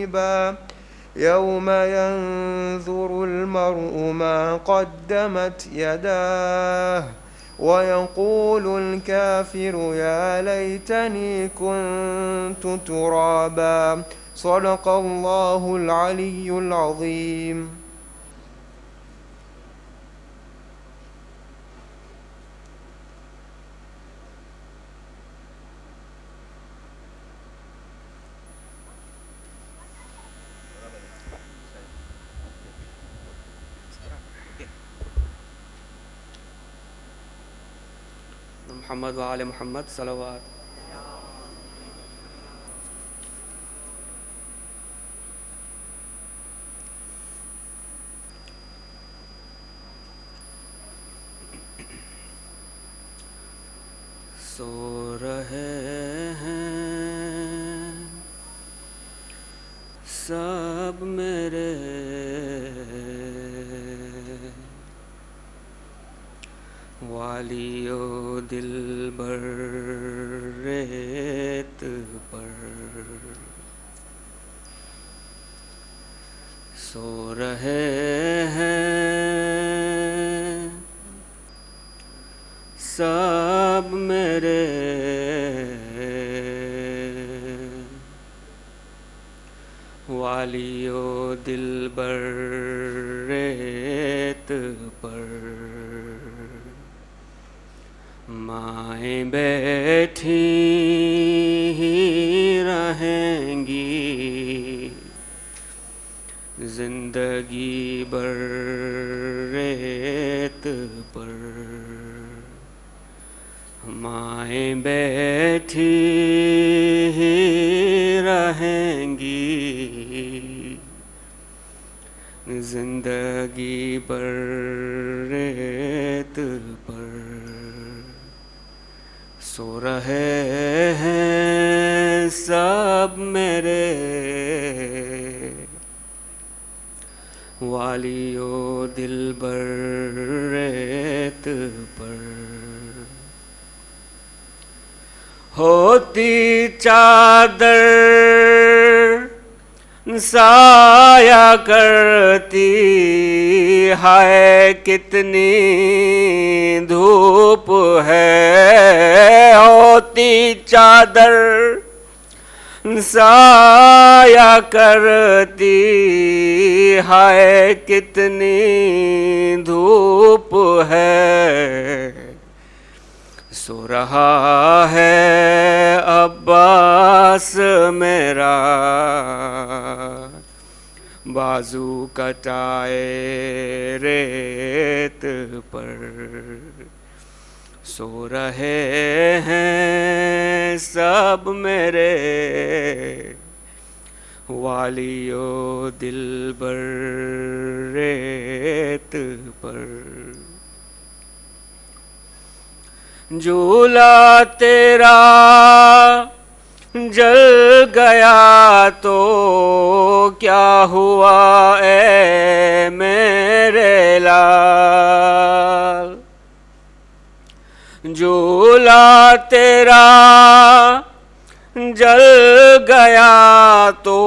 حسيبا يوم ينظر المرء ما قدمت يداه ويقول الكافر يا ليتني كنت ترابا صدق الله العلي العظيم. मोहम्मद व आले मोहम्मद सलवात। सो रहे हैं सब मेरे वालियो दिलबर रेत पर सो रहे हैं सब मेरे वालियो दिलबर रेत पर माएँ बैठी ही रहेंगी जिंदगी भर रेत पर माएँ बैठी ही रहेंगी जिंदगी भर रेत पर सो रहे हैं सब मेरे वालियो दिलबर रेत पर होती चादर साया करती हाय कितनी धूप है होती चादर साया करती हाय कितनी धूप है सो रहा है अब्बास मेरा बाजू कटाए रेत पर सो रहे हैं सब मेरे वालियो दिलबर रेत पर झूला तेरा जल गया तो क्या हुआ ऐ मेरे लाल झूला तेरा जल गया तो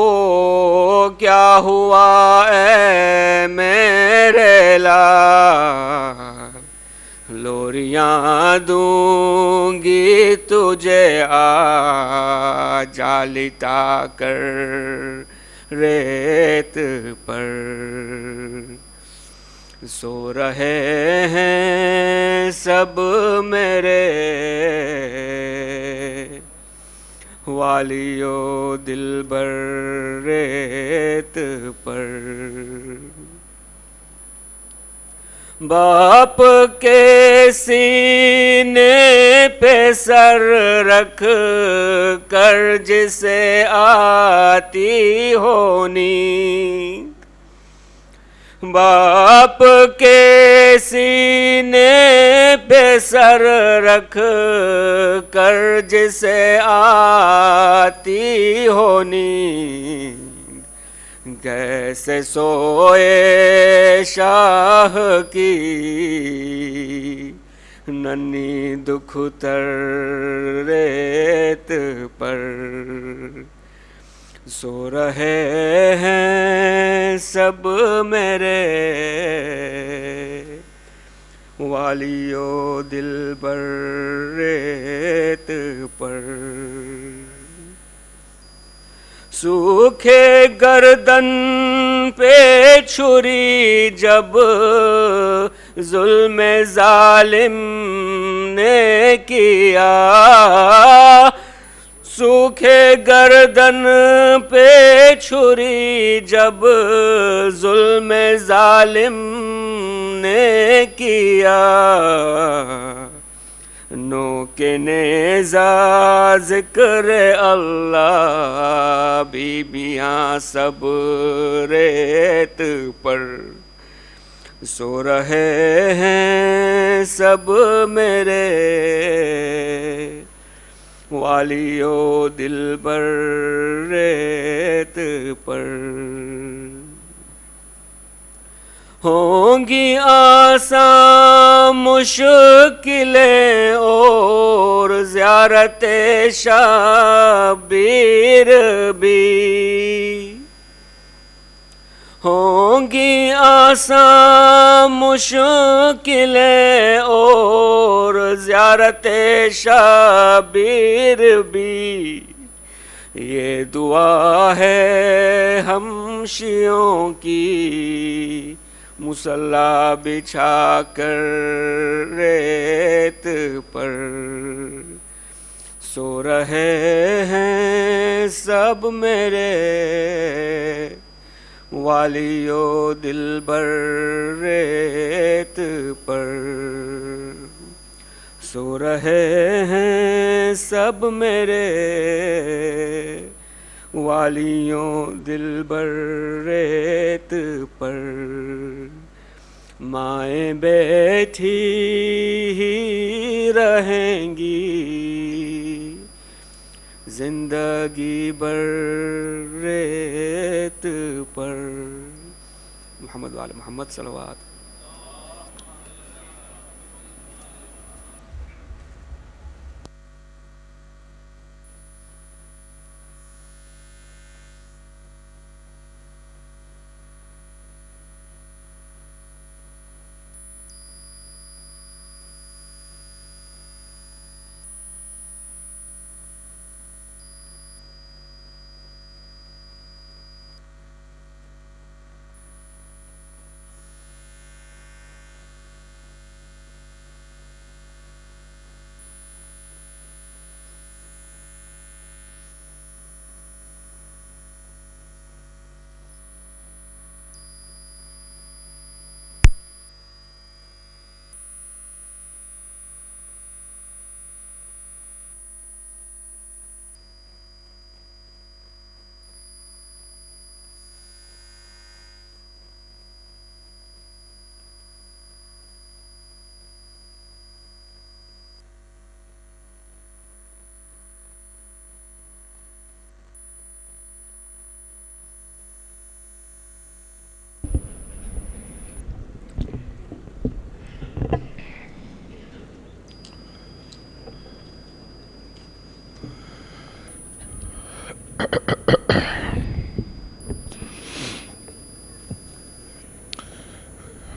क्या हुआ ऐ मेरे लाल लोरियां दूंगी तुझे आ जालिता कर रेत पर सो रहे हैं सब मेरे वालियो दिलबर रेत पर बाप के सीने पे सर रख कर जिसे आती होनी बाप के सीने पे सर रख कर जिसे आती होनी कैसे सोए शाह की नन्ही दुखतर रेत पर सो रहे हैं सब मेरे वालियो दिल बर रेत पर। सूखे गर्दन पे छुरी जब जुल्म जालिम ने किया, सूखे गर्दन पे छुरी जब जुल्म जालिम ने किया, नो के नेज़ा ज़िक्र अल्लाह बीबियाँ सब रेत पर। सो रहे हैं सब मेरे वालियो दिल बर रेत पर। होंगी आसान मुश्किलें और ज़ियारते शबीर भी, होंगी आसान मुश्किलें और ज़ियारते शबीर भी। ये दुआ है हम शियों की मुसल्ला बिछा कर रेत पर। सो रहे हैं सब मेरे वालियो दिल बर रेत पर। सो रहे हैं सब मेरे वालियों दिल बर रेत पर। माएँ बैठी ही रहेंगी जिंदगी बर रेत पर। मोहम्मद वाले Mohammad सलवात।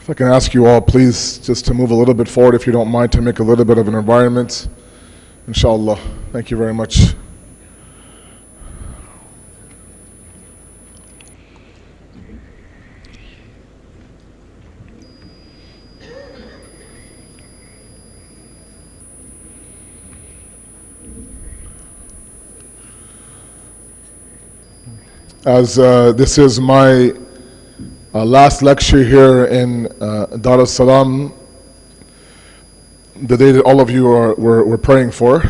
If I can ask you all, please, just to move a little bit forward, if you don't mind, to make a little bit of an environment. Inshallah. Thank you very much. As this is my last lecture here in Dar es Salaam, the day that all of you were praying for,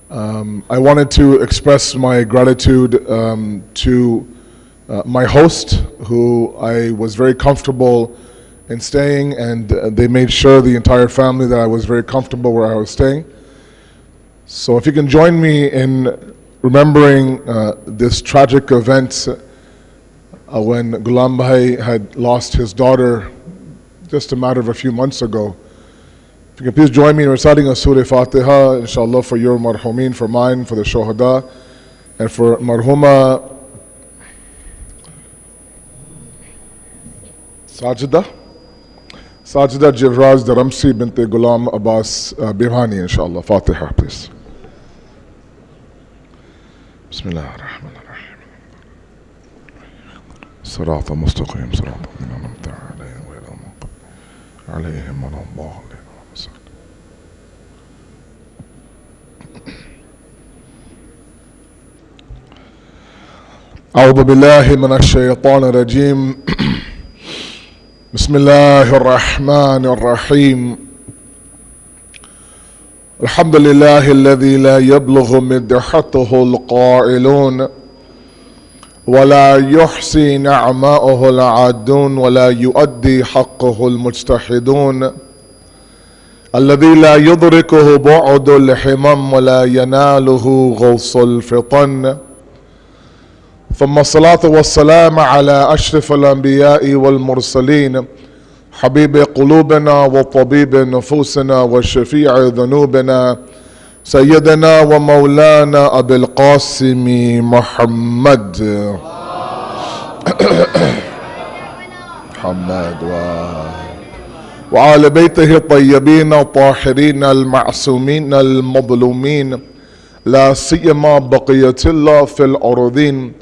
I wanted to express my gratitude to my host, who I was very comfortable in staying, and they made sure, the entire family, that I was very comfortable where I was staying. So if you can join me in remembering this tragic event when Ghulam Bhai had lost his daughter just a matter of a few months ago. If you can please join me in reciting a Surah Fatiha, inshallah, for your marhumin, for mine, for the Shohada, and for Marhuma Sajida Jiraj Dharamsi bint Ghulam Abbas Bihani, inshallah. Fatiha, please. Bismillah ar-Rahman ar-Rahim. Sirata mustaqim, sirata min anamta alayhim wa ila maqam alayhim wa Allah alayhim. أعوذ بالله من الشيطان الرجيم بسم الله الرحمن الرحيم الحمد لله الذي لا يبلغ مدحته القائلون ولا يحصي نعماءه العادون ولا يؤدي حقه المجتهدون الذي لا يدركه بعد الحمم ولا يناله غوص الفطن ثم الصلاة والسلام على أشرف الأنبياء والمرسلين حبيب قلوبنا وطبيب نفوسنا وشفيع ذنوبنا سيدنا ومولانا أبي القاسم محمد وآل بيته الطيبين الطاهرين المعصومين المظلومين لا سيما بقية الله في الأرضين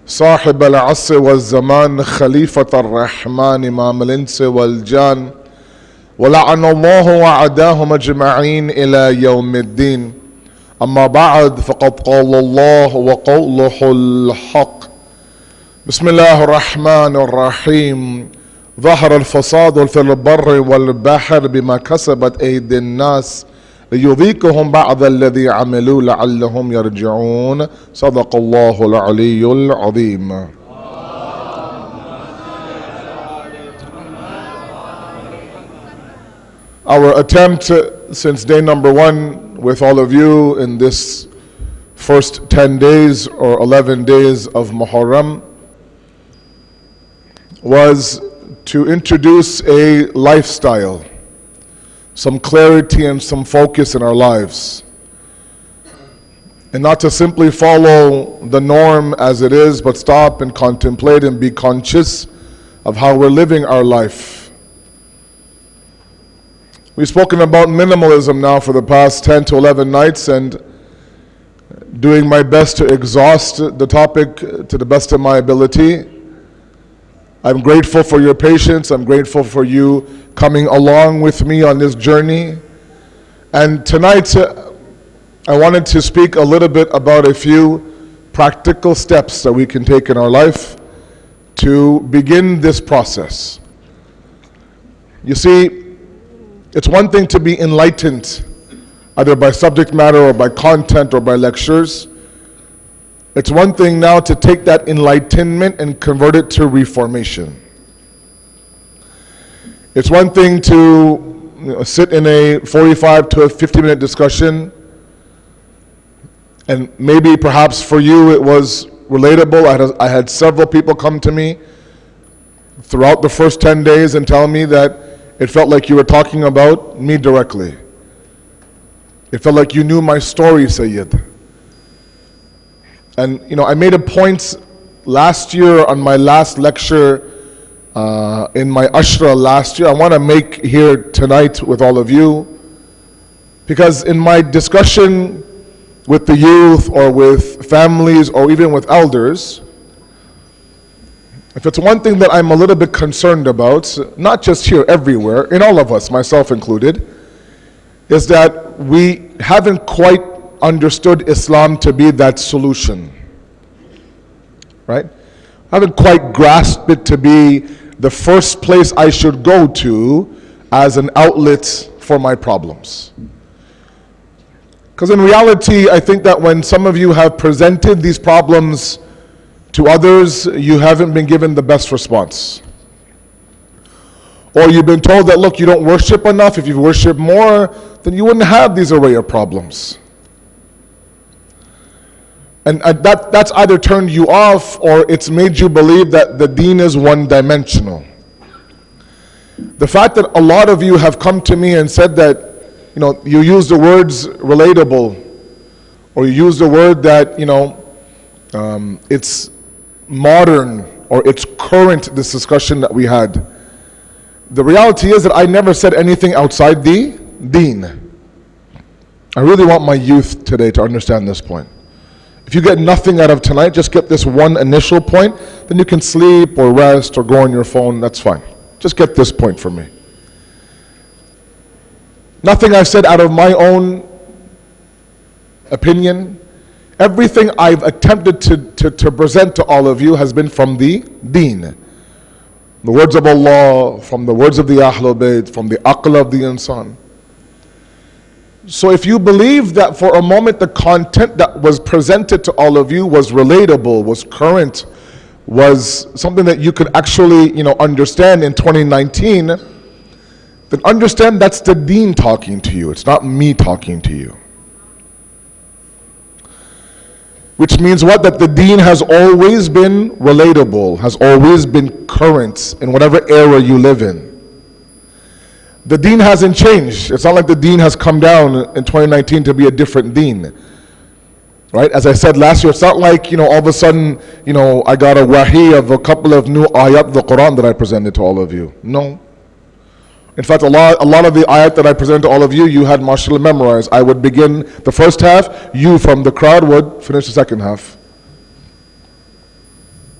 صاحب العصر والزمان خليفة الرحمن إمام الإنس والجان ولعن الله وعداهم أجمعين إلى يوم الدين أما بعد فقد قال الله وقوله الحق بسم الله الرحمن الرحيم ظهر الفساد في البر والبحر بما كسبت أيدي الناس ليذيقهم بعض الذي عملوا لعلهم يرجعون صدق الله العلي العظيم. Our attempt since day number 1 with all of you in this first 10 days or 11 days of Muharram was to introduce a lifestyle, some clarity and some focus in our lives, and not to simply follow the norm as it is, but stop and contemplate and be conscious of how we're living our life. We've spoken about minimalism now for the past 10 to 11 nights, and doing my best to exhaust the topic to the best of my ability. I'm grateful for your patience. I'm grateful for you coming along with me on this journey. And tonight, I wanted to speak a little bit about a few practical steps that we can take in our life to begin this process. You see, it's one thing to be enlightened, either by subject matter or by content or by lectures. It's one thing now to take that enlightenment and convert it to reformation. It's one thing to sit in a 45 to a 50-minute discussion, and maybe perhaps for you it was relatable. I had several people come to me throughout the first 10 days and tell me that it felt like you were talking about me directly. It felt like you knew my story, Syed. And I made a point last year on my last lecture in my Ashra last year. I want to make here tonight with all of you, because in my discussion with the youth or with families or even with elders, if it's one thing that I'm a little bit concerned about, not just here, everywhere, in all of us, myself included, is that we haven't quite understood Islam to be that solution, right? I haven't quite grasped it to be the first place I should go to as an outlet for my problems. Because in reality, I think that when some of you have presented these problems to others, you haven't been given the best response. Or you've been told that, look, you don't worship enough. If you worship more, then you wouldn't have these array of problems. And that's either turned you off or it's made you believe that the deen is one-dimensional. The fact that a lot of you have come to me and said that, you use the words relatable, or you use the word that, It's modern, or it's current, this discussion that we had. The reality is that I never said anything outside the deen. I really want my youth today to understand this point. If you get nothing out of tonight, just get this one initial point, then you can sleep or rest or go on your phone, that's fine. Just get this point from me. Nothing I've said out of my own opinion. Everything I've attempted to present to all of you has been from the deen. The words of Allah, from the words of the Ahlul Bayt, from the aql of the insan. So if you believe that for a moment the content that was presented to all of you was relatable, was current, was something that you could actually, understand in 2019, then understand that's the deen talking to you. It's not me talking to you. Which means what? That the deen has always been relatable, has always been current in whatever era you live in. The deen hasn't changed. It's not like the deen has come down in 2019 to be a different deen. Right? As I said last year, it's not like, all of a sudden, I got a wahi of a couple of new ayat of the Quran that I presented to all of you. No. In fact, a lot of the ayat that I presented to all of you, you had mashallah memorized. I would begin the first half, you from the crowd would finish the second half.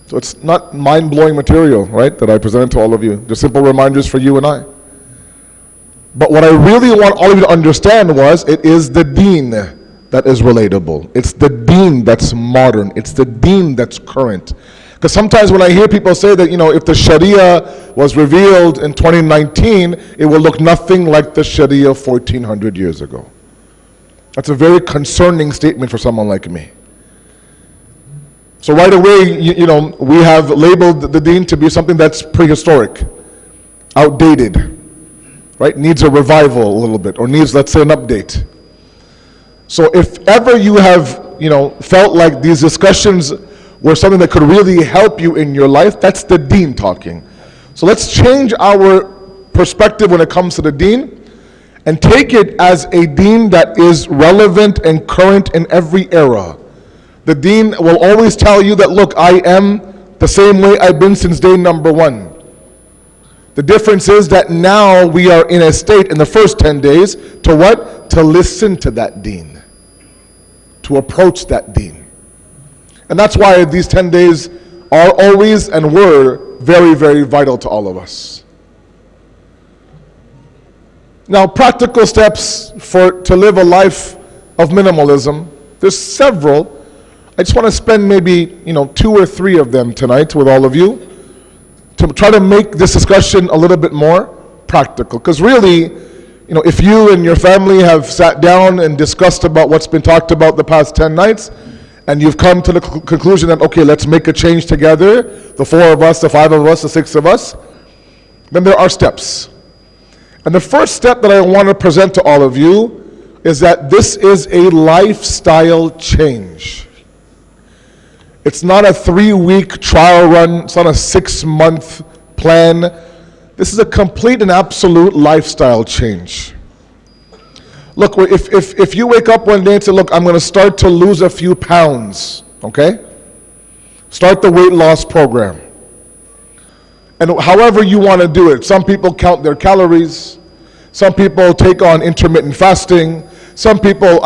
So it's not mind-blowing material, right, that I presented to all of you. Just simple reminders for you and I. But what I really want all of you to understand was, it is the deen that is relatable. It's the deen that's modern. It's the deen that's current. Because sometimes when I hear people say that, if the Sharia was revealed in 2019, it will look nothing like the Sharia 1400 years ago. That's a very concerning statement for someone like me. So right away, we have labeled the deen to be something that's prehistoric, outdated, right? Needs a revival a little bit, or needs, let's say, an update. So if ever you have, felt like these discussions were something that could really help you in your life, that's the deen talking. So let's change our perspective when it comes to the deen and take it as a deen that is relevant and current in every era. The deen will always tell you that, look, I am the same way I've been since day number one. The difference is that now we are in a state in the first 10 days to what? To listen to that deen, to approach that deen. And that's why these 10 days are always and were very, very vital to all of us. Now, practical steps to live a life of minimalism. There's several. I just want to spend maybe 2 or 3 of them tonight with all of you to try to make this discussion a little bit more practical. Because really, if you and your family have sat down and discussed about what's been talked about the past 10 nights, and you've come to the conclusion that, okay, let's make a change together, the 4 of us, the 5 of us, the 6 of us, then there are steps. And the first step that I want to present to all of you is that this is a lifestyle change. It's not a 3-week trial run, it's not a 6-month plan. This is a complete and absolute lifestyle change. Look, if you wake up one day and say, look, I'm going to start to lose a few pounds, okay? Start the weight loss program. And however you want to do it. Some people count their calories. Some people take on intermittent fasting. Some people,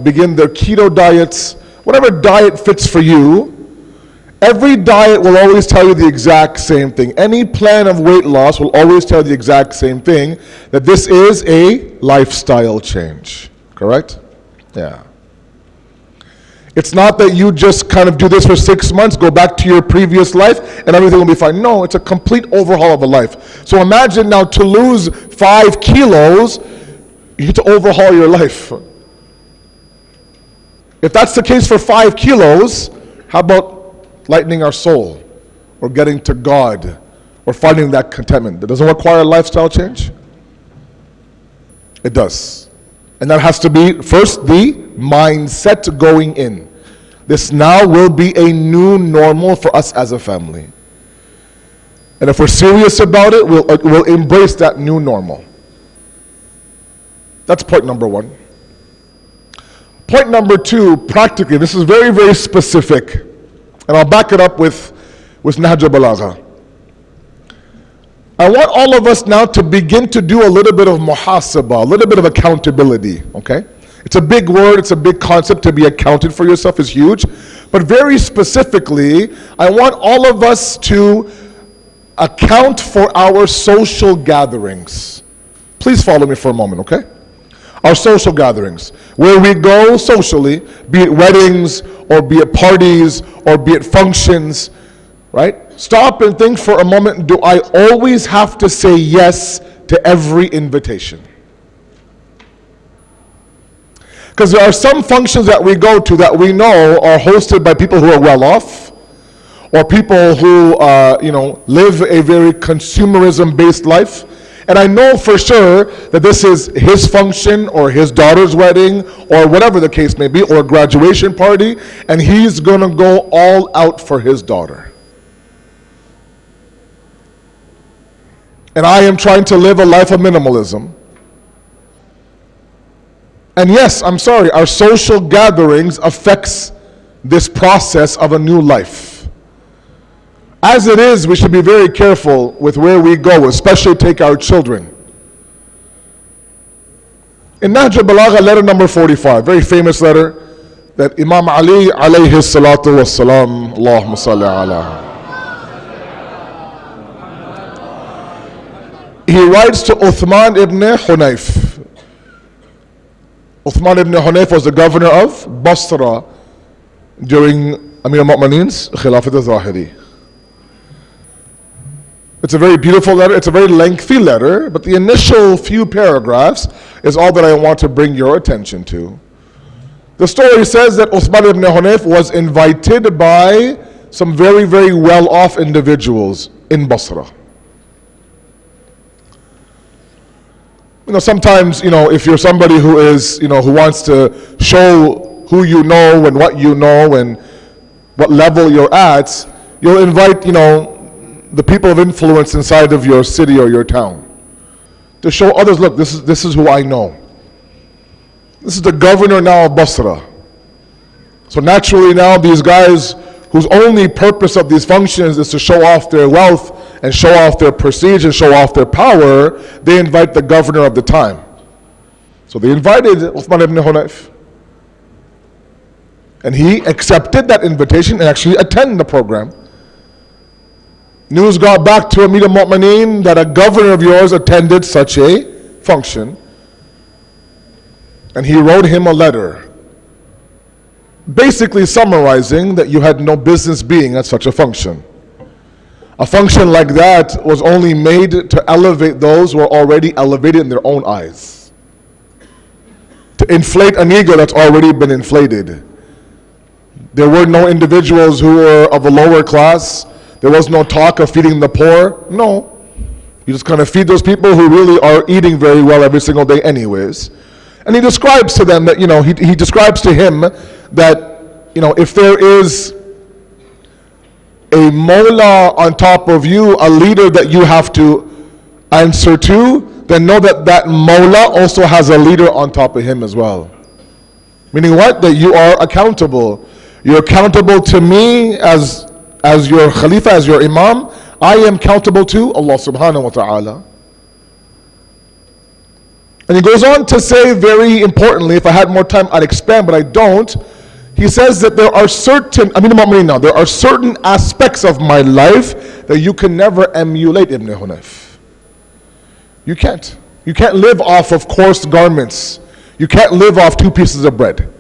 begin their keto diets. Whatever diet fits for you. Every diet will always tell you the exact same thing. Any plan of weight loss will always tell you the exact same thing, that this is a lifestyle change. Correct? Yeah. It's not that you just kind of do this for 6 months, go back to your previous life, and everything will be fine. No, it's a complete overhaul of a life. So imagine now, to lose 5 kilos, you need to overhaul your life. If that's the case for 5 kilos, how about lightening our soul, or getting to God, or finding that contentment? That doesn't require a lifestyle change? It does. And that has to be, first, the mindset going in. This now will be a new normal for us as a family. And if we're serious about it, we'll embrace that new normal. That's point number 1. Point number 2, practically, this is very, very specific. And I'll back it up with Nahj al-Balagha. I want all of us now to begin to do a little bit of muhasabah, a little bit of accountability, okay? It's a big word, it's a big concept. To be accounted for yourself is huge. But very specifically, I want all of us to account for our social gatherings. Please follow me for a moment, okay? Our social gatherings, where we go socially, be it weddings, or be it parties, or be it functions, right? Stop and think for a moment, do I always have to say yes to every invitation? Because there are some functions that we go to that we know are hosted by people who are well off, or people who live a very consumerism-based life. And I know for sure that this is his function or his daughter's wedding or whatever the case may be, or a graduation party, and he's going to go all out for his daughter. And I am trying to live a life of minimalism. And yes, I'm sorry, our social gatherings affects this process of a new life. As it is, we should be very careful with where we go, especially take our children. In Nahj al-Balagha, letter number 45, very famous letter that Imam Ali alayhi salatu wassalam, Allahumma salli ala. He writes to Uthman ibn Hunayf. Uthman ibn Hunayf was the governor of Basra during Amir al-Mu'mineen's Khilafat al-Zahiri. It's a very beautiful letter, it's a very lengthy letter, but the initial few paragraphs is all that I want to bring your attention to. The story says that Uthman ibn Hunayf was invited by some very, very well-off individuals in Basra. Sometimes, if you're somebody who is, who wants to show who you know and what you know and what level you're at, you'll invite, the people of influence inside of your city or your town to show others, look, this is who I know. This is the governor now of Basra. So naturally now these guys whose only purpose of these functions is to show off their wealth and show off their prestige and show off their power, they invite the governor of the time. So they invited Uthman ibn Hunayf. And he accepted that invitation and actually attended the program. News got back to Amir al-Mu'mineen that a governor of yours attended such a function. And he wrote him a letter, basically summarizing that you had no business being at such a function. A function like that was only made to elevate those who are already elevated in their own eyes. To inflate an ego that's already been inflated. There were no individuals who were of a lower class. There was no talk of feeding the poor. No. You just kind of feed those people who really are eating very well every single day anyways. And he describes to them that, he describes to him that, if there is a mullah on top of you, a leader that you have to answer to, then know that that mullah also has a leader on top of him as well. Meaning what? That you are accountable. You're accountable to me as your Khalifa, as your Imam. I am accountable to Allah subhanahu wa ta'ala. And he goes on to say very importantly, if I had more time I'd expand, but I don't. He says that there are certain aspects of my life that you can never emulate Ibn Hunayf. You can't. You can't live off of coarse garments. You can't live off 2 pieces of bread.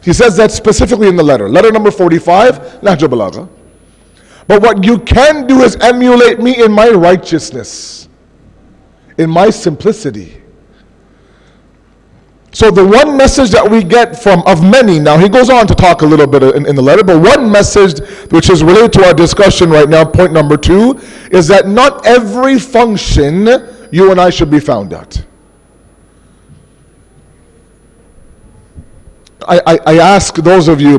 He says that specifically in the letter. Letter number 45, Nahj al-Balagha. But what you can do is emulate me in my righteousness, in my simplicity. So the one message that we get of many, now he goes on to talk a little bit in the letter, but one message which is related to our discussion right now, point number 2, is that not every function you and I should be found at. I ask those of you,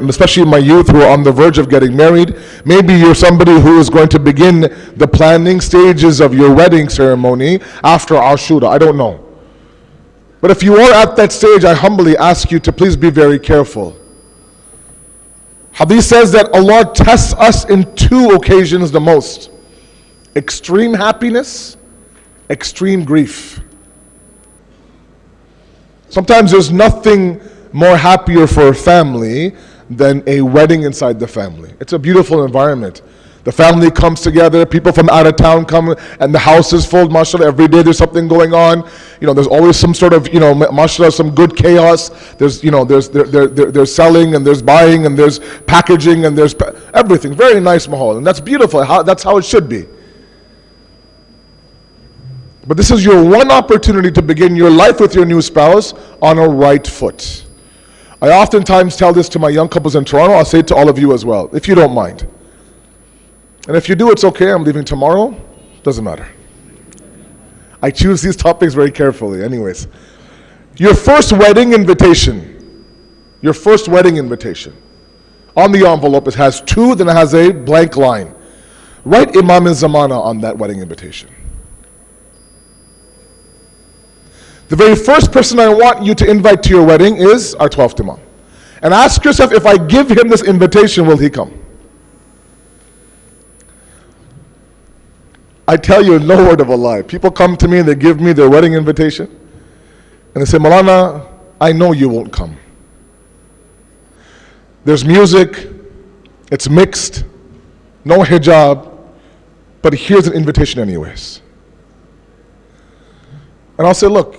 especially my youth who are on the verge of getting married, maybe you're somebody who is going to begin the planning stages of your wedding ceremony after Ashura, I don't know. But if you are at that stage, I humbly ask you to please be very careful. Hadith says that Allah tests us in two occasions the most: extreme happiness, extreme grief. Sometimes there's nothing more happier for a family than a wedding inside the family. It's a beautiful environment. The family comes together, people from out of town come, and the house is full, mashallah. Every day there's something going on. There's always some sort of, mashallah, some good chaos. There's, there's selling, and there's buying, and there's packaging, and there's everything. Very nice mahal, and that's beautiful. That's how it should be. But this is your one opportunity to begin your life with your new spouse on a right foot. I oftentimes tell this to my young couples in Toronto. I'll say it to all of you as well, if you don't mind. And if you do, it's okay. I'm leaving tomorrow. Doesn't matter. I choose these topics very carefully. Anyways, your first wedding invitation. Your first wedding invitation. On the envelope, it has two, then it has a blank line. Write Imam al-Zamana on that wedding invitation. The very first person I want you to invite to your wedding is our 12th Imam. And ask yourself, if I give him this invitation, will he come? I tell you, no word of a lie. People come to me and they give me their wedding invitation. And they say, Maulana, I know you won't come. There's music, it's mixed, no hijab, but here's an invitation anyways. And I'll say, look,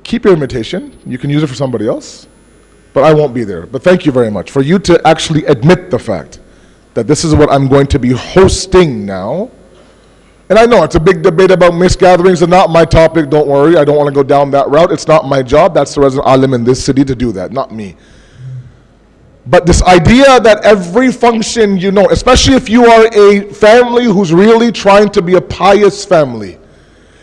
keep your invitation. You can use it for somebody else, but I won't be there. But thank you very much for you to actually admit the fact that this is what I'm going to be hosting now. And I know it's a big debate about mixed gatherings, and not my topic, don't worry. I don't want to go down that route. It's not my job. That's the resident alim in this city to do that, not me. But this idea that every function, especially if you are a family who's really trying to be a pious family,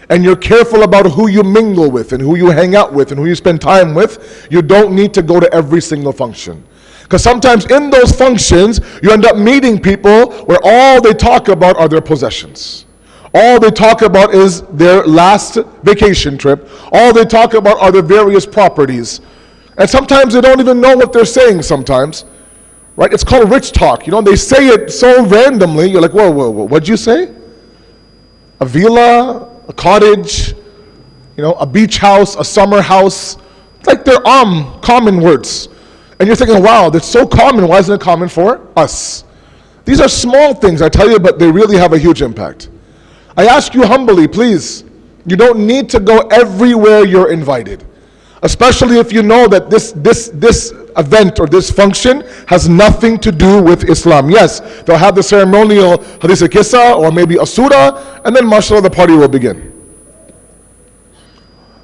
and you're careful about who you mingle with and who you hang out with and who you spend time with, you don't need to go to every single function. Because sometimes in those functions, you end up meeting people where all they talk about are their possessions. All they talk about is their last vacation trip. All they talk about are their various properties. And sometimes they don't even know what they're saying sometimes. Right? It's called rich talk. They say it so randomly. You're like, whoa, what'd you say? A villa, a cottage, a beach house, a summer house. It's like they're common words. And you're thinking, wow, that's so common. Why isn't it common for us? These are small things, I tell you, but they really have a huge impact. I ask you humbly, please, you don't need to go everywhere you're invited. Especially if you know that this event or this function has nothing to do with Islam. Yes, they'll have the ceremonial hadith kissa or maybe a surah, and then mashallah the party will begin.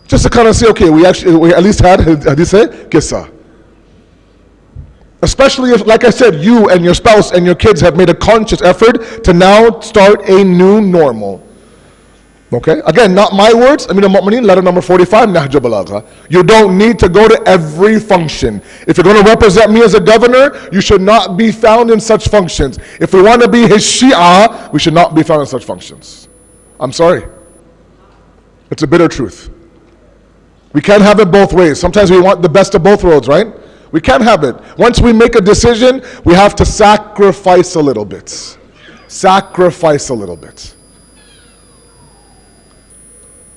Just to kind of say, okay, we at least had hadith kissa. Especially if, like I said, you and your spouse and your kids have made a conscious effort to now start a new normal. Okay? Again, not my words. Amir al-Mu'mineen, letter number 45, Nahj Balagha. You don't need to go to every function. If you're going to represent me as a governor, you should not be found in such functions. If we want to be his Shia, we should not be found in such functions. I'm sorry. It's a bitter truth. We can't have it both ways. Sometimes we want the best of both worlds, right? We can't have it. Once we make a decision, we have to sacrifice a little bit. Sacrifice a little bit.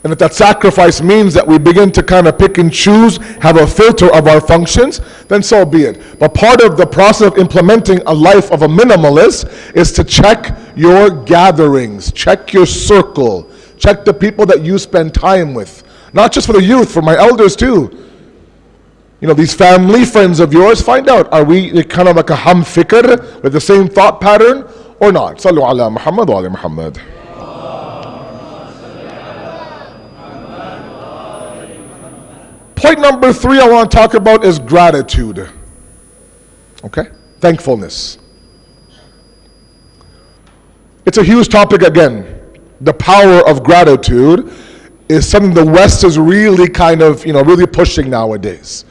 And if that sacrifice means that we begin to kind of pick and choose, have a filter of our functions, then so be it. But part of the process of implementing a life of a minimalist is to check your gatherings, check your circle, check the people that you spend time with. Not just for the youth, for my elders too. These family friends of yours, find out, are we kind of like a ham fikr with the same thought pattern or not? Sallu ala Muhammad wa ala Muhammad. Point number 3 I want to talk about is gratitude. Okay? Thankfulness. It's a huge topic again. The power of gratitude is something the West is really kind of, really pushing nowadays.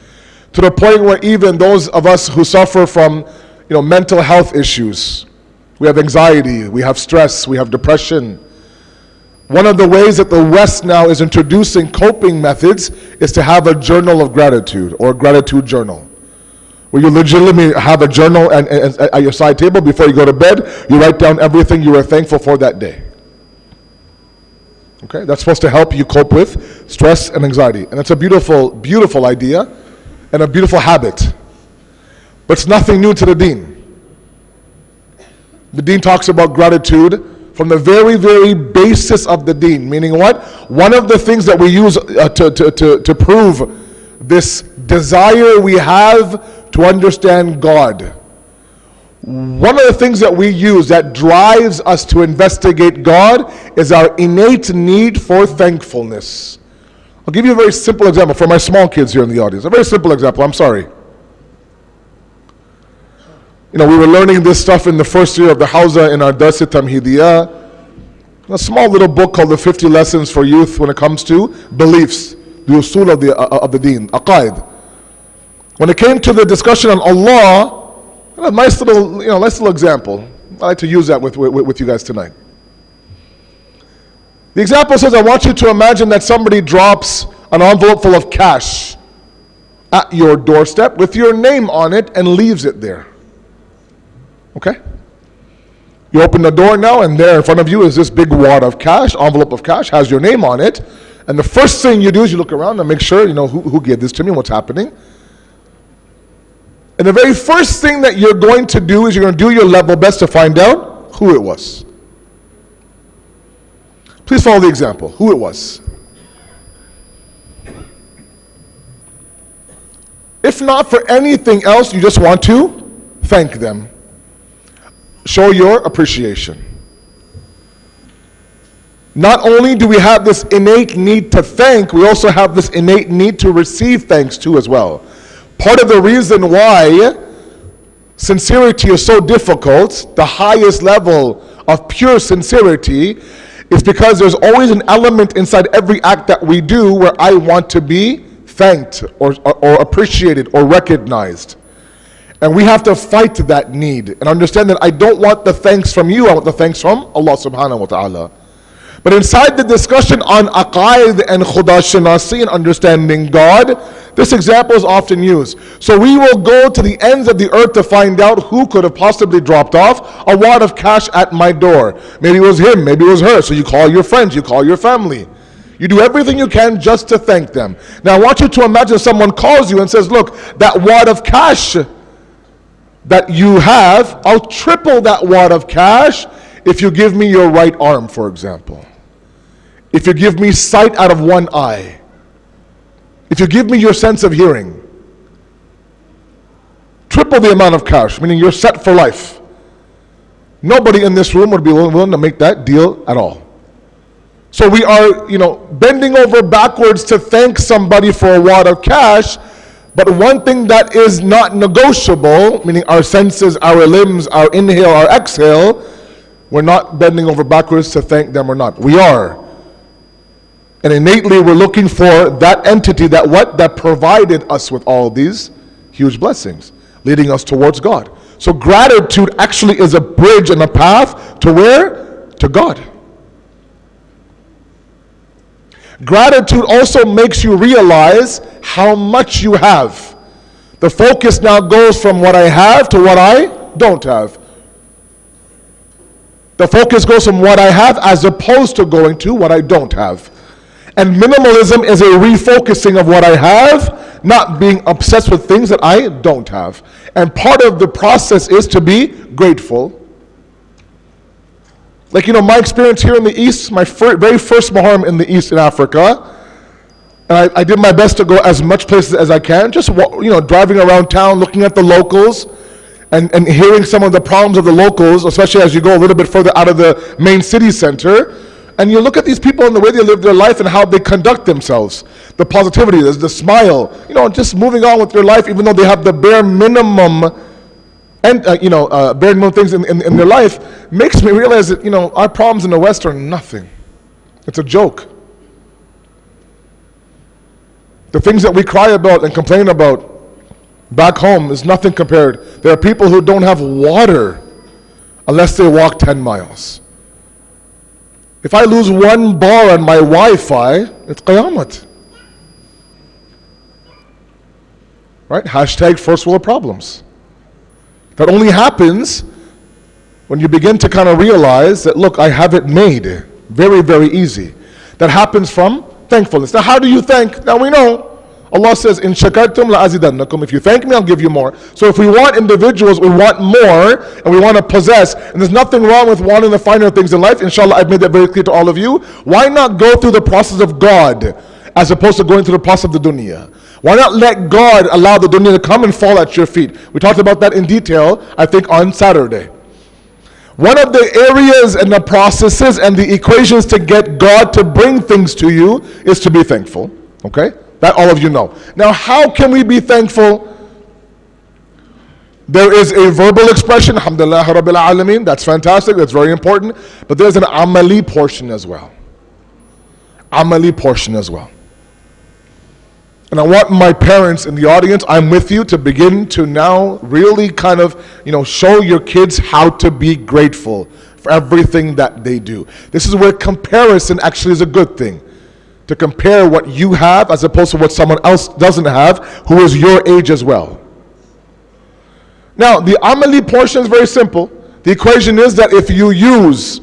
To the point where even those of us who suffer from, mental health issues, we have anxiety, we have stress, we have depression. One of the ways that the West now is introducing coping methods is to have a journal of gratitude or a gratitude journal, where you legitimately have a journal and at your side table before you go to bed, you write down everything you were thankful for that day. Okay, that's supposed to help you cope with stress and anxiety. And it's a beautiful, beautiful idea and a beautiful habit. But it's nothing new to the deen. The deen talks about gratitude from the very, very basis of the deen. Meaning what? One of the things that we use to prove this desire we have to understand God. One of the things that we use that drives us to investigate God is our innate need for thankfulness. I'll give you a very simple example for my small kids here in the audience. A very simple example, I'm sorry. You know, we were learning this stuff in the first year of the Hawza in our Dars Tamhidiyah. A small little book called the 50 Lessons for Youth when it comes to beliefs, the usul of the deen, aqaid. When it came to the discussion on Allah, a nice little example. I like to use that with you guys tonight. The example says, I want you to imagine that somebody drops an envelope full of cash at your doorstep with your name on it and leaves it there. Okay? You open the door now, and there in front of you is this big wad of cash, envelope of cash, has your name on it. And the first thing you do is you look around and make sure you know who gave this to me, what's happening. And the very first thing that you're going to do is you're going to do your level best to find out who it was. Please follow the example. Who it was. If not for anything else, you just want to thank them. Show your appreciation. Not only do we have this innate need to thank, we also have this innate need to receive thanks too as well. Part of the reason why sincerity is so difficult, the highest level of pure sincerity, is because there's always an element inside every act that we do where I want to be thanked or appreciated or recognized. And we have to fight that need and understand that I don't want the thanks from you, I want the thanks from Allah subhanahu wa ta'ala. But inside the discussion on aqaid and khuda shanasi and understanding God, this example is often used. So we will go to the ends of the earth to find out who could have possibly dropped off a wad of cash at my door. Maybe it was him, maybe it was her. So you call your friends, you call your family. You do everything you can just to thank them. Now I want you to imagine someone calls you and says, look, that wad of cash that you have, I'll triple that wad of cash if you give me your right arm, for example. If you give me sight out of one eye. If you give me your sense of hearing. Triple the amount of cash, meaning you're set for life. Nobody in this room would be willing to make that deal at all. So we are, bending over backwards to thank somebody for a wad of cash. But one thing that is not negotiable, meaning our senses, our limbs, our inhale, our exhale, we're not bending over backwards to thank them or not. We are. And innately we're looking for that entity that provided us with all these huge blessings, leading us towards God. So gratitude actually is a bridge and a path to where? To God. Gratitude also makes you realize how much you have. The focus now goes from what I have to what I don't have. The focus goes from what I have as opposed to going to what I don't have. And minimalism is a refocusing of what I have, not being obsessed with things that I don't have. And part of the process is to be grateful. Like, my experience here in the East, my very first Muharram in the East in Africa, and I did my best to go as much places as I can, just, driving around town, looking at the locals, and hearing some of the problems of the locals, especially as you go a little bit further out of the main city center, and you look at these people and the way they live their life and how they conduct themselves, the positivity, the smile, just moving on with their life, even though they have the bare minimum and bare minimum things in their life, makes me realize that our problems in the West are nothing. It's a joke. The things that we cry about and complain about back home is nothing compared. There are people who don't have water unless they walk 10 miles. If I lose one bar on my Wi-Fi, it's Qiyamah. right? Hashtag first world problems. That only happens when you begin to kind of realize that, look, I have it made very, very easy. That happens from thankfulness. Now, how do you thank? Now, we know Allah says, in shakartum la azidannakum. If you thank me, I'll give you more. So if we want individuals, we want more, and we want to possess, and there's nothing wrong with wanting the finer things in life. Inshallah, I've made that very clear to all of you. Why not go through the process of God as opposed to going through the process of the dunya? Why not let God allow the dunya to come and fall at your feet? We talked about that in detail, I think, on Saturday. One of the areas and the processes and the equations to get God to bring things to you is to be thankful. Okay? That all of you know. Now, how can we be thankful? There is a verbal expression, alhamdulillah rabbil alameen, that's fantastic, that's very important, but there's an amali portion as well. Amali portion as well. And I want my parents in the audience, I'm with you, to begin to now really kind of, show your kids how to be grateful for everything that they do. This is where comparison actually is a good thing. To compare what you have as opposed to what someone else doesn't have who is your age as well. Now, the amali portion is very simple. The equation is that if you use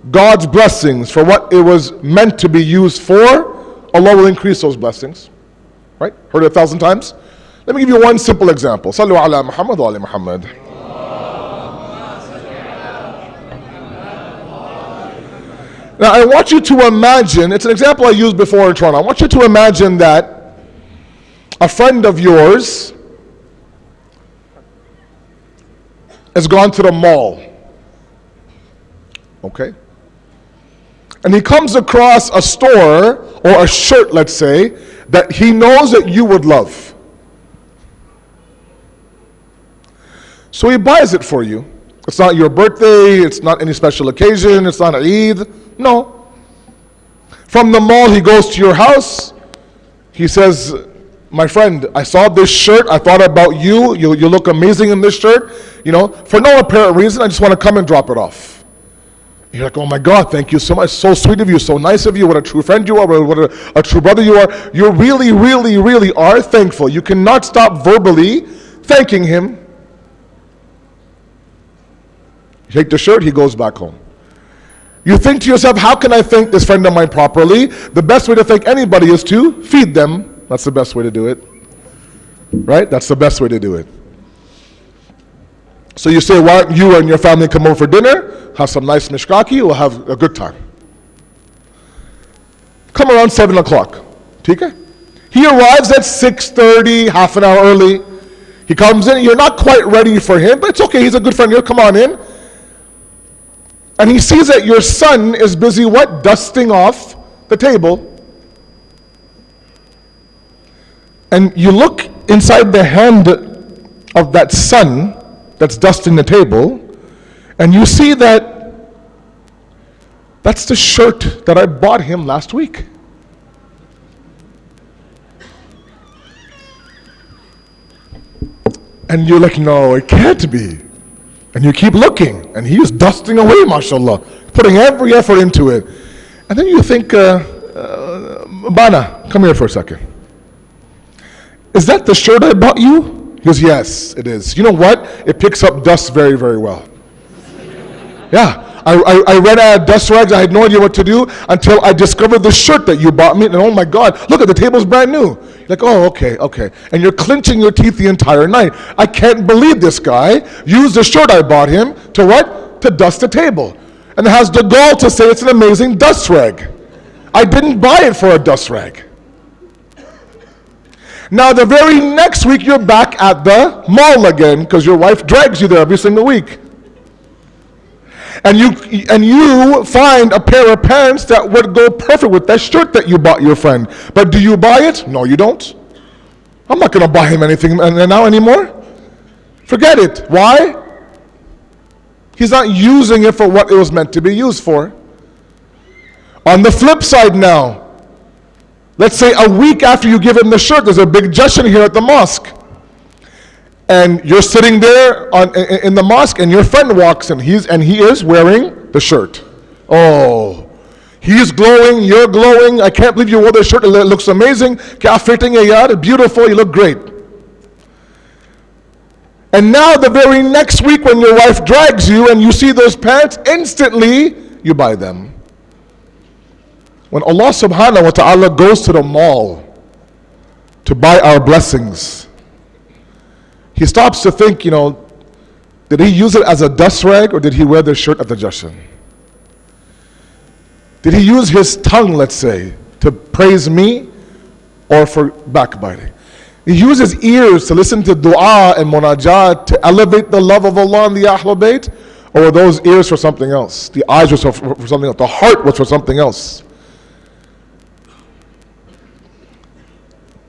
God's blessings for what it was meant to be used for, Allah will increase those blessings. Right? Heard it 1,000 times? Let me give you one simple example. Sallu ala Muhammad wa ali Muhammad. Now I want you to imagine, it's an example I used before in Toronto. I want you to imagine that a friend of yours has gone to the mall. Okay? And he comes across a store or a shirt, let's say, that he knows that you would love. So he buys it for you. It's not your birthday, it's not any special occasion, it's not Eid. No. From the mall, he goes to your house. He says, my friend, I saw this shirt, I thought about you, you look amazing in this shirt. For no apparent reason, I just want to come and drop it off. You're like, oh my God, thank you so much. So sweet of you, so nice of you. What a true friend you are, what a true brother you are. You really, really, really are thankful. You cannot stop verbally thanking him. You take the shirt, he goes back home. You think to yourself, how can I thank this friend of mine properly? The best way to thank anybody is to feed them. That's the best way to do it. Right? That's the best way to do it. So you say, why don't you and your family come over for dinner, have some nice mishkaki, we'll have a good time. Come around 7 o'clock. Okay? He arrives at 6:30, half an hour early. He comes in, you're not quite ready for him, but it's okay, he's a good friend, you'll come on in. And he sees that your son is busy what? Dusting off the table. And you look inside the hand of that son that's dusting the table, and you see that that's the shirt that I bought him last week. And you're like, no, it can't be. And you keep looking, and he is dusting away, mashallah, putting every effort into it. And then you think, Bana, come here for a second. Is that the shirt I bought you? He goes, yes, it is. You know what? It picks up dust very, very well. Yeah. I ran out of dust rags. I had no idea what to do until I discovered the shirt that you bought me. And oh my God, look at the table's brand new. You're like, oh, okay. And you're clenching your teeth the entire night. I can't believe this guy used the shirt I bought him to what? To dust the table. And it has the gall to say it's an amazing dust rag. I didn't buy it for a dust rag. Now the very next week you're back at the mall again because your wife drags you there every single week. And you find a pair of pants that would go perfect with that shirt that you bought your friend. But do you buy it? No, you don't. I'm not going to buy him anything now anymore. Forget it. Why? He's not using it for what it was meant to be used for. On the flip side now, let's say a week after you give him the shirt, there's a big gesture here at the mosque. And you're sitting there in the mosque and your friend walks in. He is wearing the shirt. Oh, he's glowing, you're glowing. I can't believe you wore the shirt. It looks amazing. Kya fitting hai yaar, beautiful, you look great. And now the very next week when your wife drags you and you see those pants, instantly you buy them. When Allah subhanahu wa ta'ala goes to the mall to buy our blessings, He stops to think, did He use it as a dust rag or did He wear the shirt at the Jashan? Did He use His tongue, let's say, to praise me or for backbiting? He uses ears to listen to dua and munajat to elevate the love of Allah and the Ahlul Bayt, or were those ears for something else? The eyes were for something else. The heart was for something else.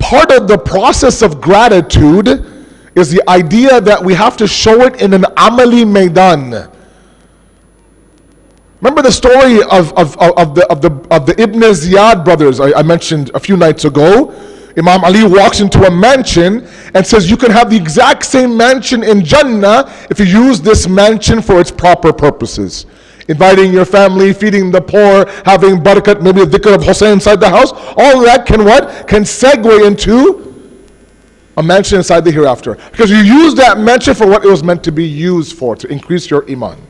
Part of the process of gratitude is the idea that we have to show it in an amali maidan. Remember the story of the Ibn Ziyad brothers I mentioned a few nights ago? Imam Ali walks into a mansion and says, you can have the exact same mansion in Jannah if you use this mansion for its proper purposes. Inviting your family, feeding the poor, having barakat, maybe a dhikr of Hussein inside the house. All of that can what? Can segue into a mansion inside the hereafter. Because you use that mansion for what it was meant to be used for, to increase your iman.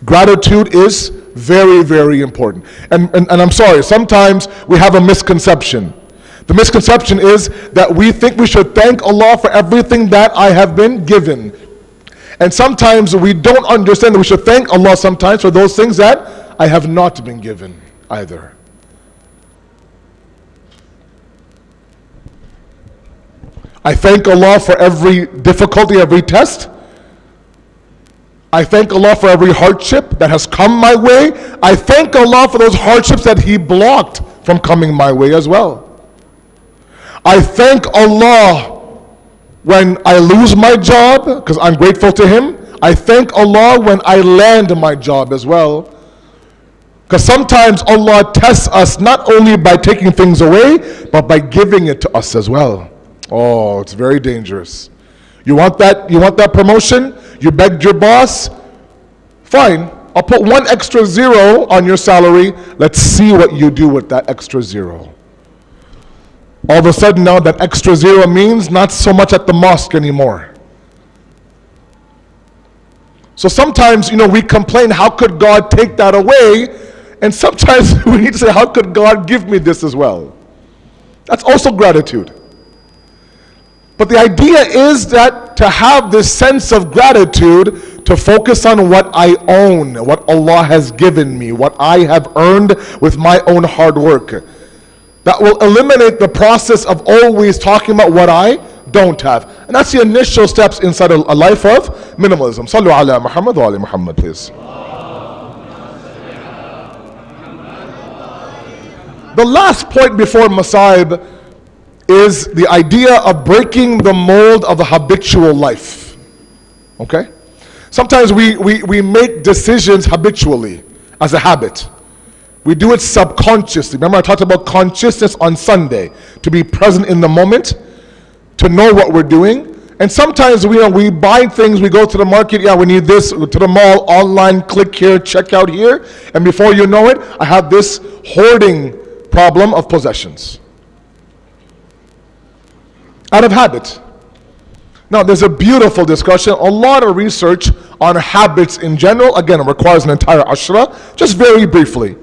Gratitude is very, very important. And I'm sorry, sometimes we have a misconception. The misconception is that we think we should thank Allah for everything that I have been given. And sometimes we don't understand that we should thank Allah sometimes for those things that I have not been given either. I thank Allah for every difficulty, every test. I thank Allah for every hardship that has come my way. I thank Allah for those hardships that He blocked from coming my way as well. I thank Allah when I lose my job because I'm grateful to Him. I thank Allah when I land my job as well. Because sometimes Allah tests us not only by taking things away, but by giving it to us as well. Oh, it's very dangerous. You want that promotion? You begged your boss? Fine, I'll put one extra zero on your salary. Let's see what you do with that extra zero. All of a sudden now that extra zero means not so much at the mosque anymore. So sometimes, we complain, how could God take that away? And sometimes we need to say, how could God give me this as well? That's also gratitude. But the idea is that to have this sense of gratitude, to focus on what I own, what Allah has given me, what I have earned with my own hard work. That will eliminate the process of always talking about what I don't have. And that's the initial steps inside a life of minimalism. Sallu ala Muhammad wa ali Muhammad, please. The last point before Masaib is the idea of breaking the mold of a habitual life. Okay? Sometimes we make decisions habitually as a habit. We do it subconsciously. Remember I talked about consciousness on Sunday, to be present in the moment, to know what we're doing. And sometimes we buy things, we go to the market, we need this, to the mall, online, click here, check out here, and before you know it, I have this hoarding problem of possessions. Out of habit. Now there's a beautiful discussion, a lot of research on habits in general. Again, it requires an entire ashra. Just very briefly.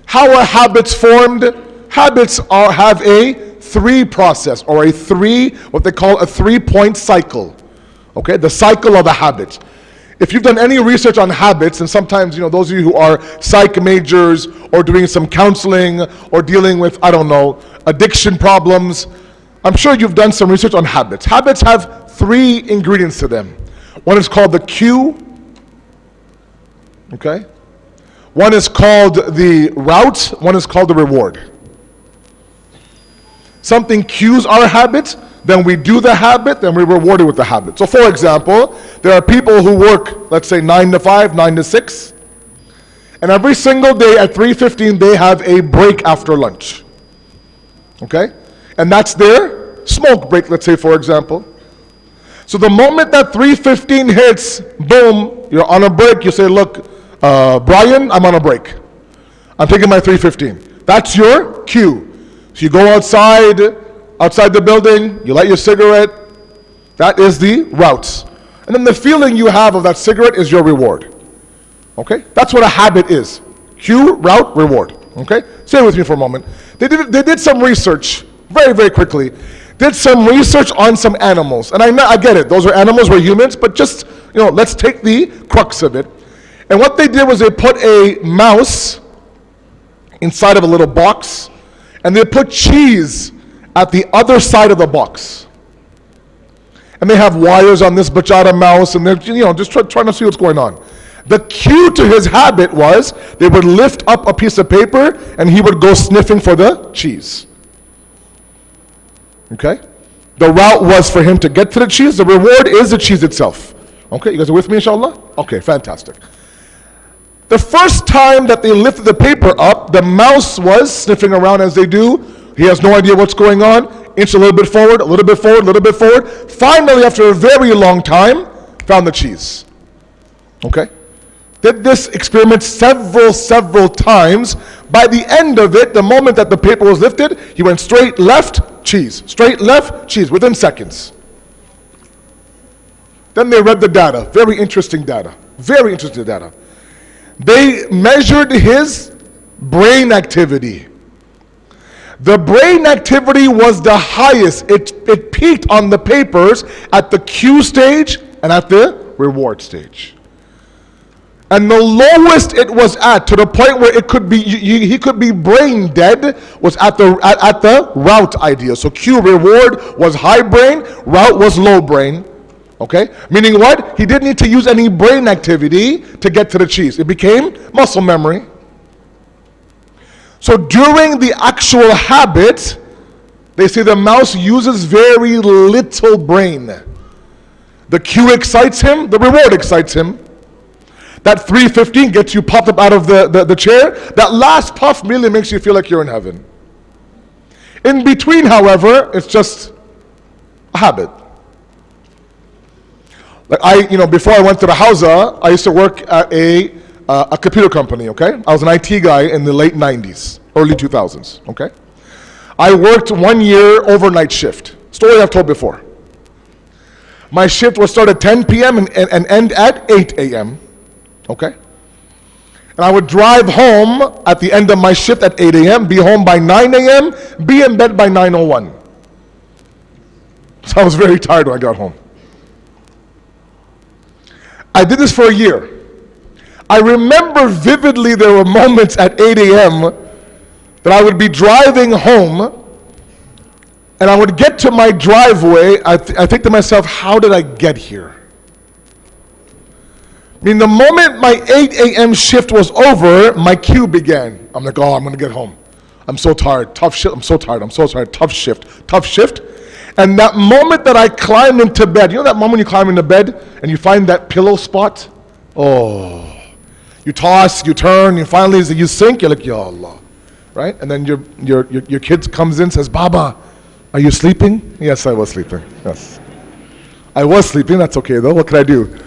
How are habits formed? Habits have a three process, or what they call a 3-point cycle. Okay, the cycle of a habit. If you've done any research on habits, and sometimes, those of you who are psych majors or doing some counseling or dealing with, addiction problems, I'm sure you've done some research on habits. Habits have 3 ingredients to them. One is called the cue. Okay? One is called the route. One is called the reward. Something cues our habit, then we do the habit, then we're rewarded with the habit. So for example, there are people who work, let's say 9 to 5, 9 to 6, and every single day at 3:15 they have a break after lunch. Okay? And that's their smoke break, let's say for example. So the moment that 3:15 hits, boom, you're on a break, you say, look, Brian, I'm on a break. I'm taking my 3:15. That's your cue. So you go outside the building, you light your cigarette, That is the route. And then the feeling you have of that cigarette is your reward. Okay? That's what a habit is. Cue, route, reward. Okay? Stay with me for a moment. They did some research, very, very quickly. Did some research on some animals. And I get it. Those are animals, we're humans, but just, let's take the crux of it. And what they did was they put a mouse inside of a little box, and they put cheese at the other side of the box. And they have wires on this bachata mouse, and they're just trying to see what's going on. The cue to his habit was they would lift up a piece of paper and he would go sniffing for the cheese. Okay? The route was for him to get to the cheese. The reward is the cheese itself. Okay, you guys are with me, inshallah? Okay, fantastic. The first time that they lifted the paper up, the mouse was sniffing around as they do. He has no idea what's going on. Inch a little bit forward, a little bit forward, a little bit forward. Finally, after a very long time, found the cheese. Okay? Did this experiment several times. By the end of it, the moment that the paper was lifted, he went straight left, cheese. Straight left, cheese, within seconds. Then they read the data. Very interesting data. Very interesting data. They measured his brain activity. The brain activity was the highest. It peaked on the papers at the cue stage and at the reward stage. And the lowest it was at, to the point where it could be he could be brain dead, was at the route idea. So cue, reward was high brain, route was low brain. Okay? Meaning what? He didn't need to use any brain activity to get to the cheese. It became muscle memory. So during the actual habit, they say the mouse uses very little brain. The cue excites him, the reward excites him. That 3:15 gets you popped up out of the chair. That last puff really makes you feel like you're in heaven. In between, however, it's just a habit. Like before I went to the Hausa, I used to work at a computer company, okay? I was an IT guy in the late 90s, early 2000s, okay? I worked 1 year overnight shift. Story I've told before. My shift would start at 10 p.m. and end at 8 a.m., okay? And I would drive home at the end of my shift at 8 a.m., be home by 9 a.m., be in bed by 9:01. So I was very tired when I got home. I did this for a year. I remember vividly there were moments at 8 a.m. that I would be driving home and I would get to my driveway. I think to myself, how did I get here? I mean, the moment my 8 a.m. shift was over, my cue began. I'm like, I'm going to get home. I'm so tired. Tough shift. I'm so tired. Tough shift. And that moment that I climbed into bed, you know that moment you climb into bed and you find that pillow spot? Oh. You toss, you turn, you finally, you sink, you're like, Ya Allah. Right? And then your kid comes in and says, Baba, are you sleeping? Yes, I was sleeping. Yes. I was sleeping. That's okay though. What can I do?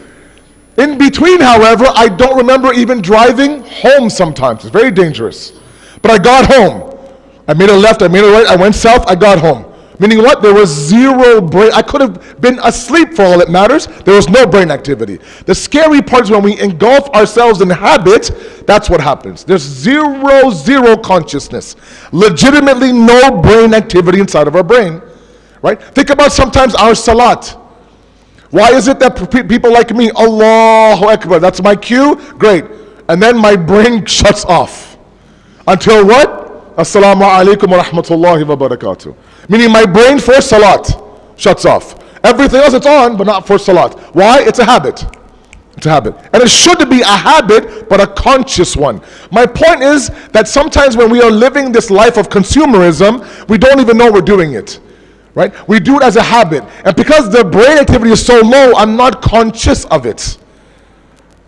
In between, however, I don't remember even driving home sometimes. It's very dangerous. But I got home. I made a left, I made a right, I went south, I got home. Meaning what? There was zero brain. I could have been asleep for all it matters. There was no brain activity. The scary part is when we engulf ourselves in habit, that's what happens. There's zero consciousness. Legitimately no brain activity inside of our brain. Right? Think about sometimes our salat. Why is it that people like me, Allahu Akbar, that's my cue? Great. And then my brain shuts off. Until what? Assalamu alaikum wa rahmatullahi wa barakatuh. Meaning my brain for salat shuts off. Everything else it's on, but not for salat. Why? It's a habit. It's a habit. And it should be a habit, but a conscious one. My point is that sometimes when we are living this life of consumerism, we don't even know we're doing it. Right? We do it as a habit. And because the brain activity is so low, I'm not conscious of it.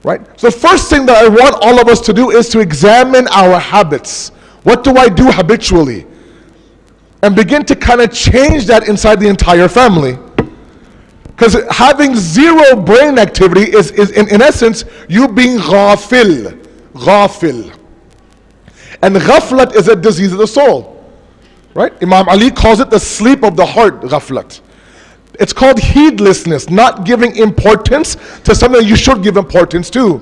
Right? So the first thing that I want all of us to do is to examine our habits. What do I do habitually? And begin to kind of change that inside the entire family. Because having zero brain activity is in essence, you being ghafil. And ghaflat is a disease of the soul. Right? Imam Ali calls it the sleep of the heart, ghaflat. It's called heedlessness, not giving importance to something you should give importance to.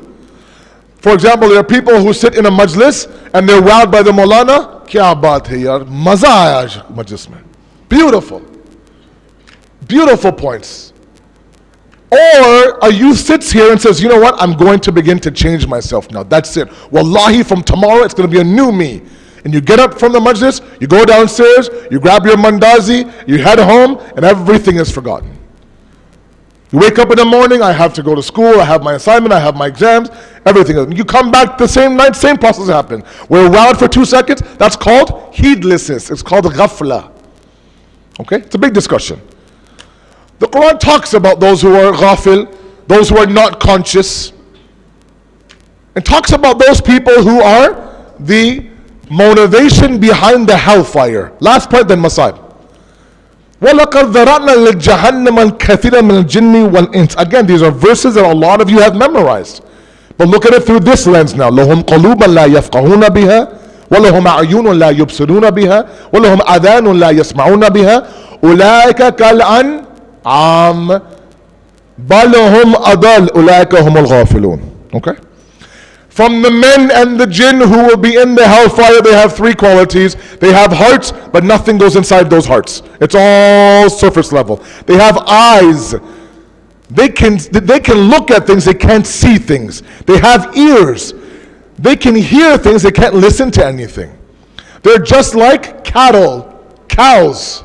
For example, there are people who sit in a majlis and they're wowed by the Maulana. Kya baat hai yaar, maza aaya aaj majlis mein. Beautiful. Beautiful points. Or a youth sits here and says, you know what, I'm going to begin to change myself now. That's it. Wallahi, from tomorrow it's going to be a new me. And you get up from the majlis, you go downstairs, you grab your mandazi, you head home, and everything is forgotten. You wake up in the morning, I have to go to school, I have my assignment, I have my exams, everything else. You come back the same night, same process happened. We're wowed for 2 seconds, that's called heedlessness. It's called ghafla. Okay? It's a big discussion. The Quran talks about those who are ghafil, those who are not conscious, and talks about those people who are the motivation behind the hellfire. Last point, then Masad. وَلَقَدْ ذَرَأْنَا لِجَهَنَّمَ الْكَثِيرَ مِنَ الْجِنِّ وَالْإِنسِ. Again, these are verses that a lot of you have memorized. But look at it through this lens now. لَهُمْ قَلُوبًا لَا يَفْقَهُونَ بِهَا وَلَهُمْ أَعْيُنٌ لَا يُبْصِرُونَ بِهَا وَلَهُمْ آذَانٌ لَا يَسْمَعُونَ بِهَا أُولَٰئِكَ كَالْأَنْعَامِ بَلْ هُمْ أَضَلُّ أُولَٰئِكَ هُمُ الْغَافِلُونَ. Okay? From the men and the jinn who will be in the hellfire, they have 3 qualities. They have hearts, but nothing goes inside those hearts. It's all surface level. They have eyes. They can look at things, they can't see things. They have ears. They can hear things, they can't listen to anything. They're just like cattle, cows.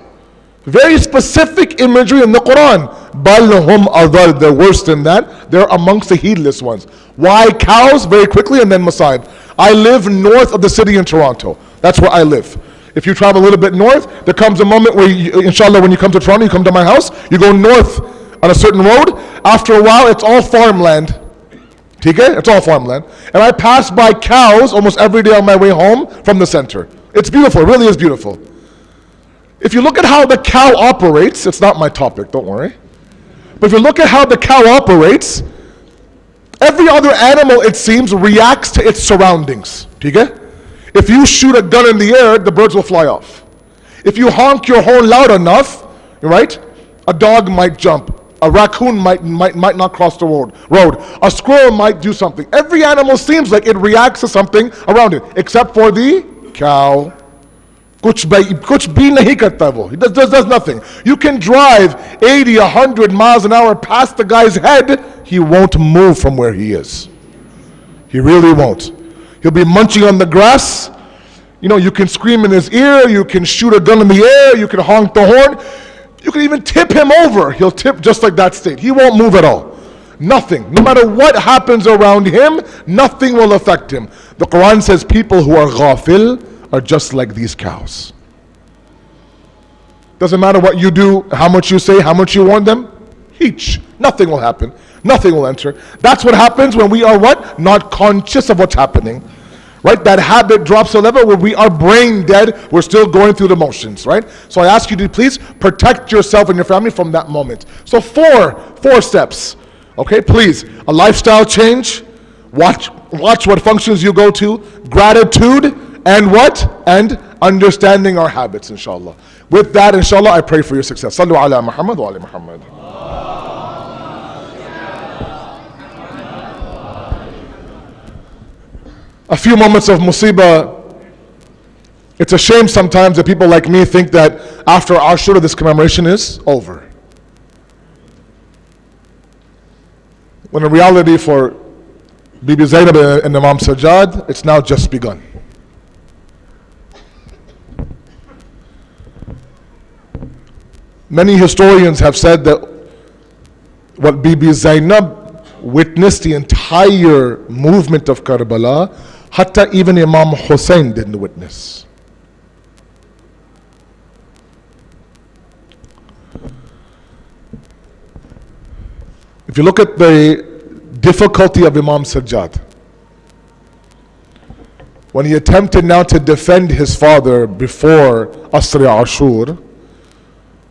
Very specific imagery in the Quran. Balhum adal, they're worse than that. They're amongst the heedless ones. Why cows? Very quickly, and then Masad. I live north of the city in Toronto. That's where I live. If you travel a little bit north, there comes a moment where, inshallah, when you come to Toronto, you come to my house, you go north on a certain road. After a while, it's all farmland. Okay? It's all farmland. And I pass by cows almost every day on my way home from the center. It's beautiful. It really is beautiful. If you look at how the cow operates, it's not my topic, don't worry. But if you look at how the cow operates, every other animal, it seems, reacts to its surroundings. Okay? If you shoot a gun in the air, the birds will fly off. If you honk your horn loud enough, right, a dog might jump. A raccoon might not cross the road. A squirrel might do something. Every animal seems like it reacts to something around it, except for the cow. Kuch bhi nahi karta wo. He does nothing. You can drive 80, 100 miles an hour past the guy's head, he won't move from where he is. He really won't. He'll be munching on the grass. You know, you can scream in his ear, you can shoot a gun in the air, you can honk the horn, you can even tip him over. He'll tip just like that state. He won't move at all. Nothing. No matter what happens around him, nothing will affect him. The Quran says people who are ghafil are just like these cows. Doesn't matter what you do, how much you say, how much you warn them, nothing will happen. Nothing will enter. That's what happens when we are what? Not conscious of what's happening. Right? That habit drops to a level where we are brain dead. We're still going through the motions, right? So I ask you to please protect yourself and your family from that moment. So four steps. Okay, please. A lifestyle change. Watch what functions you go to. Gratitude. And what? And understanding our habits, inshallah. With that, inshallah, I pray for your success. Sallu ala Muhammad wa ala Muhammad. A few moments of musibah. It's a shame sometimes that people like me think that after Ashura this commemoration is over. When in reality for Bibi Zainab and Imam Sajjad, it's now just begun. Many historians have said that what Bibi Zainab witnessed the entire movement of Karbala, hatta even Imam Hussein didn't witness. If you look at the difficulty of Imam Sajjad, when he attempted now to defend his father before Asri Ashur,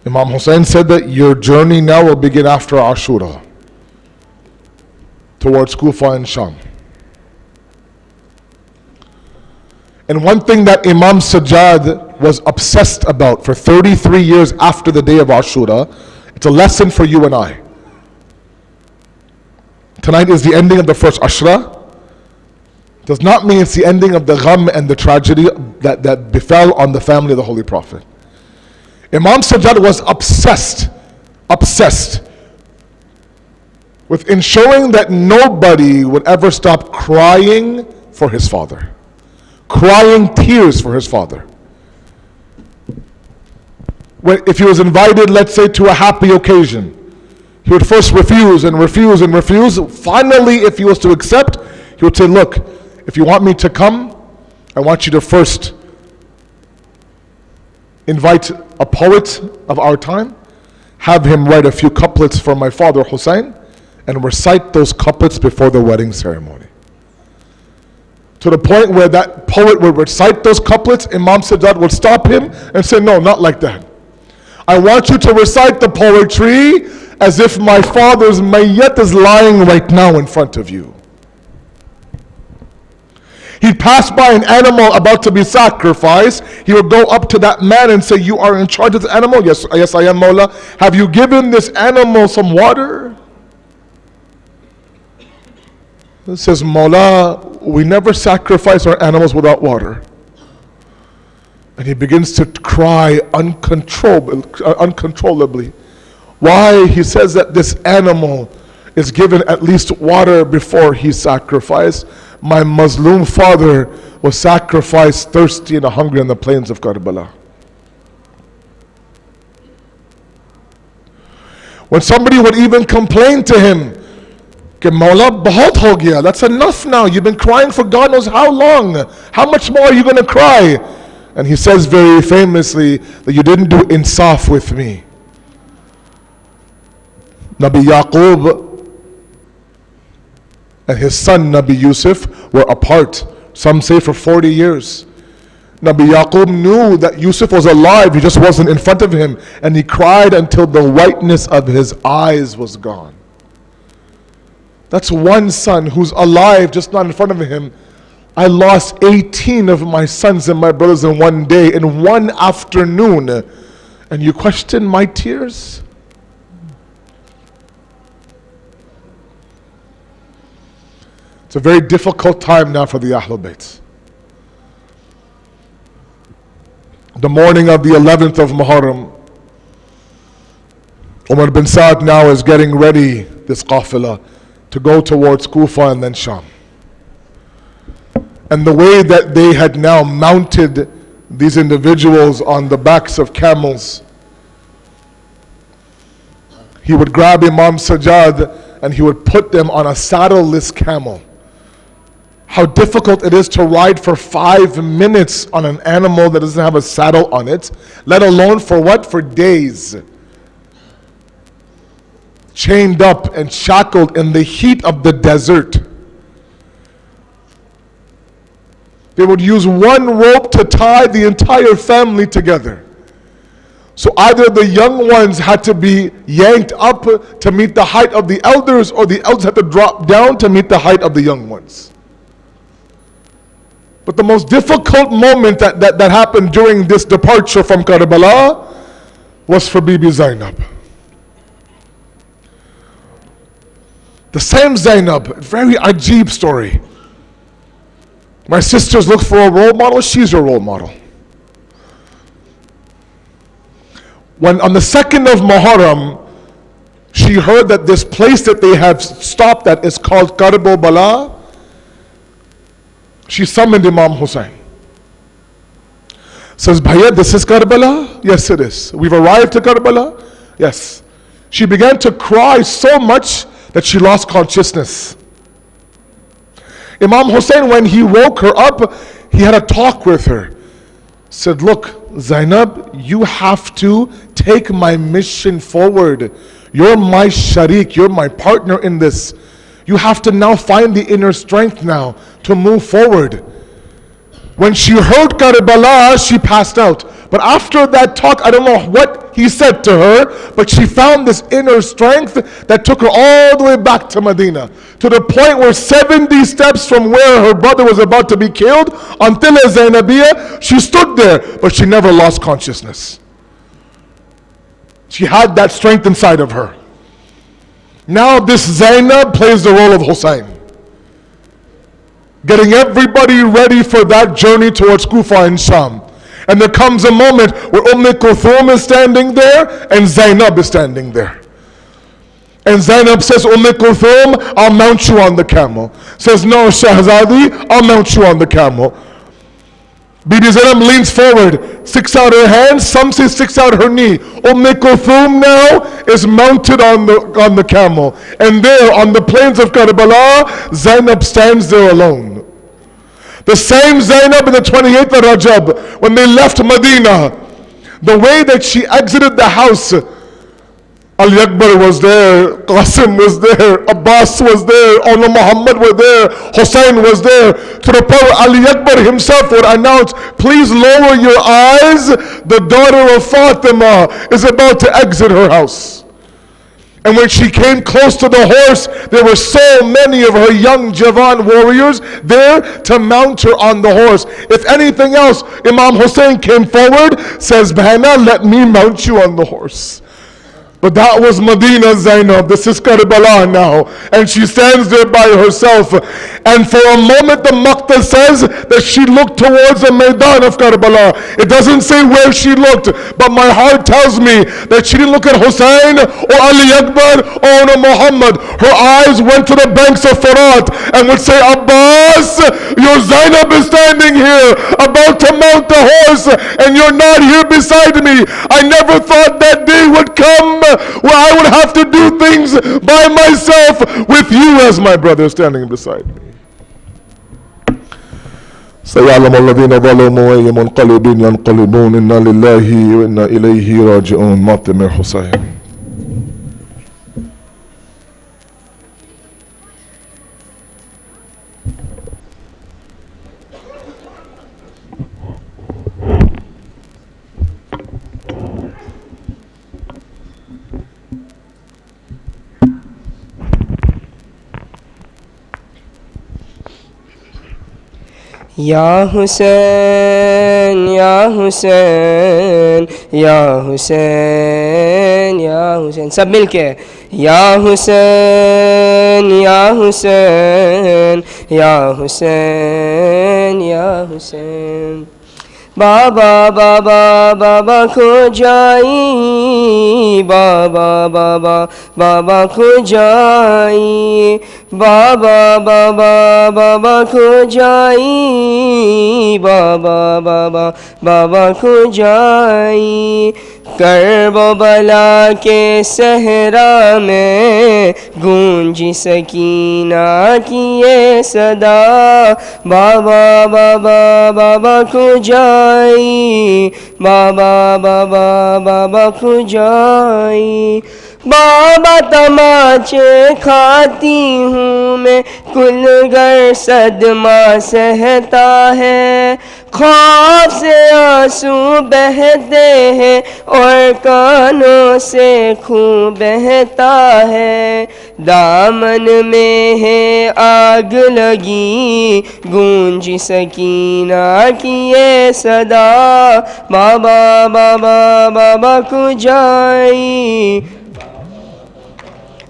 Imam Hussein said that your journey now will begin after Ashura towards Kufa and Sham. And one thing that Imam Sajjad was obsessed about for 33 years after the day of Ashura, It's a lesson for you and I. Tonight is the ending of the first Ashra. Does not mean it's the ending of the gham and the tragedy that befell on the family of the Holy Prophet. Imam Sajjad was obsessed with ensuring that nobody would ever stop crying for his father. Crying tears for his father. If he was invited, let's say, to a happy occasion, he would first refuse and refuse and refuse. Finally, if he was to accept, he would say, look, if you want me to come, I want you to first invite a poet of our time, have him write a few couplets for my father Hussein, and recite those couplets before the wedding ceremony. To the point where that poet would recite those couplets, Imam Sajjad would stop him and say, no, not like that. I want you to recite the poetry as if my father's mayyat is lying right now in front of you. He'd pass by an animal about to be sacrificed. He would go up to that man and say, you are in charge of the animal? Yes, I am, Mawla. Have you given this animal some water? He says, Mawla, we never sacrifice our animals without water. And he begins to cry uncontrollably. Why? He says that this animal is given at least water before he's sacrificed. My Muslim father was sacrificed thirsty and hungry on the plains of Karbala. When somebody would even complain to him, Mawla, bahut ho gaya, that's enough now. You've been crying for God knows how long. How much more are you going to cry? And he says very famously that you didn't do insaf with me. Nabi Yaqub and his son Nabi Yusuf were apart, some say for 40 years. Nabi Yaqub knew that Yusuf was alive, he just wasn't in front of him, and he cried until the whiteness of his eyes was gone. That's one son who's alive, just not in front of him. I lost 18 of my sons and my brothers in one day, in one afternoon, and you question my tears? It's a very difficult time now for the Ahlul Bayt. The morning of the 11th of Muharram, Umar bin Saad now is getting ready, this qafila, to go towards Kufa and then Sham. And the way that they had now mounted these individuals on the backs of camels, he would grab Imam Sajjad and he would put them on a saddleless camel. How difficult it is to ride for 5 minutes on an animal that doesn't have a saddle on it, let alone for what? For days. Chained up and shackled in the heat of the desert. They would use one rope to tie the entire family together. So either the young ones had to be yanked up to meet the height of the elders, or the elders had to drop down to meet the height of the young ones. But the most difficult moment that happened during this departure from Karbala was for Bibi Zainab. The same Zainab, very ajib story. My sisters look for a role model, she's your role model. When on the 2nd of Muharram, she heard that this place that they have stopped at is called Karbala, she summoned Imam Hussein. Says, Bhaiya, this is Karbala? Yes, it is. We've arrived to Karbala? Yes. She began to cry so much that she lost consciousness. Imam Hussein, when he woke her up, he had a talk with her. Said, look, Zainab, you have to take my mission forward. You're my sharik, you're my partner in this. You have to now find the inner strength now to move forward. When she heard Karbala, she passed out. But after that talk, I don't know what he said to her, but she found this inner strength that took her all the way back to Medina, to the point where 70 steps from where her brother was about to be killed, until Zainabiyah, she stood there, but she never lost consciousness. She had that strength inside of her. Now this Zainab plays the role of Hussein, getting everybody ready for that journey towards Kufa and Sham. And there comes a moment where Kulthum is standing there and Zainab is standing there. And Zainab says, Kulthum, I'll mount you on the camel. Says, no, Shahzadi, I'll mount you on the camel. Bibi Zainab leans forward, sticks out her hand, some say sticks out her knee. Kulthum now is mounted on the camel. And there on the plains of Karbala, Zainab stands there alone. The same Zainab in the 28th of Rajab, when they left Medina, the way that she exited the house, Ali Akbar was there, Qasim was there, Abbas was there, Awla Muhammad was there, Hussein was there, to the point where Ali Akbar himself would announce, please lower your eyes, the daughter of Fatima is about to exit her house. And when she came close to the horse, there were so many of her young Javan warriors there to mount her on the horse. If anything else, Imam Hussein came forward, says, Bahana, let me mount you on the horse. But that was Medina Zainab, this is Karbala now. And she stands there by herself. And for a moment the Maqta says that she looked towards the Maidan of Karbala. It doesn't say where she looked, but my heart tells me that she didn't look at Hussein or Ali Akbar or Muhammad. Her eyes went to the banks of Farat and would say, Abbas, your Zainab is standing here about to mount the horse and you're not here beside me. I never thought that day would come where I would have to do things by myself with you as my brother standing beside me. سيعلم الذين ظلموا أي منقلب ينقلبون إنا لله وإنا إليه راجعون. ماتم حسين. Ya Hussein, Ya Hussein, Ya Hussein, Ya Hussein. सब मिलके Ya Hussein, Ya Hussein, Ya Hussein, Ya Hussein. Baba, Baba, Baba ko jai, Baba, Baba, Baba ko jai, Baba, Baba, Baba ko jai, Baba, Baba, Baba ko jai. Karbala के सहरा में गूंजी सकीना की ये सदा, बाबा बाबा बाबा को जाई, बाबा बाबा बाबा को जाई। बाबा तमाचे खाती हूँ मैं, कुलगर सदमा सहता है, ख्वाब से आंसू बहते हैं और कानों से खून बहता है। दामन में है आग लगी, गूंजी सकीना की ये सदा, बाबा बाबा बाबा को जाई,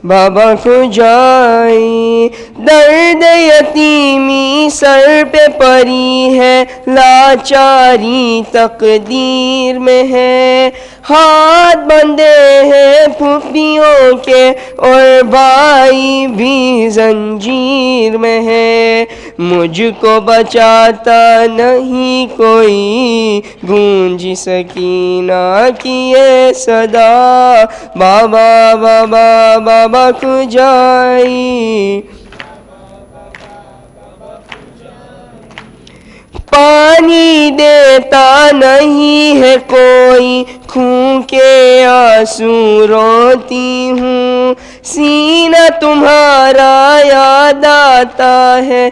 बाबा को जाई। दर्द यतीमी सर पे परी है, लाचारी तकदीर में है, हाथ बंधे हैं फूफियों के और भाई भी जंजीर में है। मुझको बचाता नहीं कोई, गूंजी सकीना की ये सदा, बाबा बाबा बाबा को जाई। पानी देता नहीं है कोई, खून के आंसू रोती हूँ, सीना तुम्हारा याद आता है,